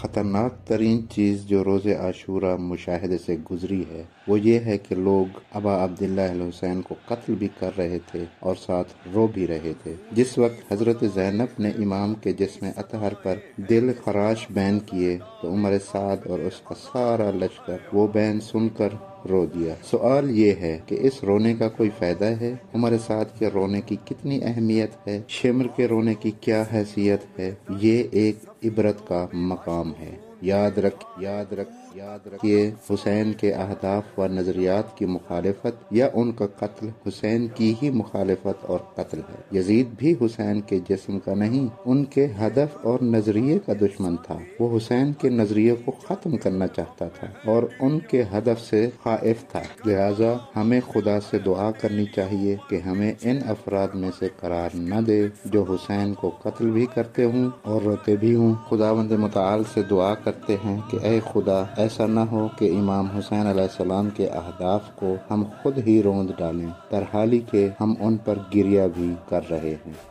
خطرناک ترین چیز جو روز عاشورہ مشاہدے سے گزری ہے وہ یہ ہے کہ لوگ ابا عبداللہ الحسین کو قتل بھی کر رہے تھے اور ساتھ رو بھی رہے تھے۔ جس وقت حضرت زینب نے امام کے جسم اطہر پر دل خراش بین کیے تو عمر سعد اور اس کا سارا لشکر وہ بین سن کر رو دیا۔ سوال یہ ہے کہ اس رونے کا کوئی فائدہ ہے؟ عمر سعد کے رونے کی کتنی اہمیت ہے؟ شمر کے رونے کی کیا حیثیت ہے؟ یہ ایک عبرت کا مقام ہے۔ یاد رکھ کہ حسین کے اہداف و نظریات کی مخالفت یا ان کا قتل حسین کی ہی مخالفت اور قتل ہے۔ یزید بھی حسین کے جسم کا نہیں، ان کے ہدف اور نظریے کا دشمن تھا۔ وہ حسین کے نظریے کو ختم کرنا چاہتا تھا اور ان کے ہدف سے خائف تھا۔ لہٰذا ہمیں خدا سے دعا کرنی چاہیے کہ ہمیں ان افراد میں سے قرار نہ دے جو حسین کو قتل بھی کرتے ہوں اور روتے بھی ہوں۔ خداوند متعال سے دعا کرتے ہیں کہ اے خدا، ایسا نہ ہو کہ امام حسین علیہ السلام کے اہداف کو ہم خود ہی روند ڈالیں، در حالی کہ ہم ان پر گریہ بھی کر رہے ہیں۔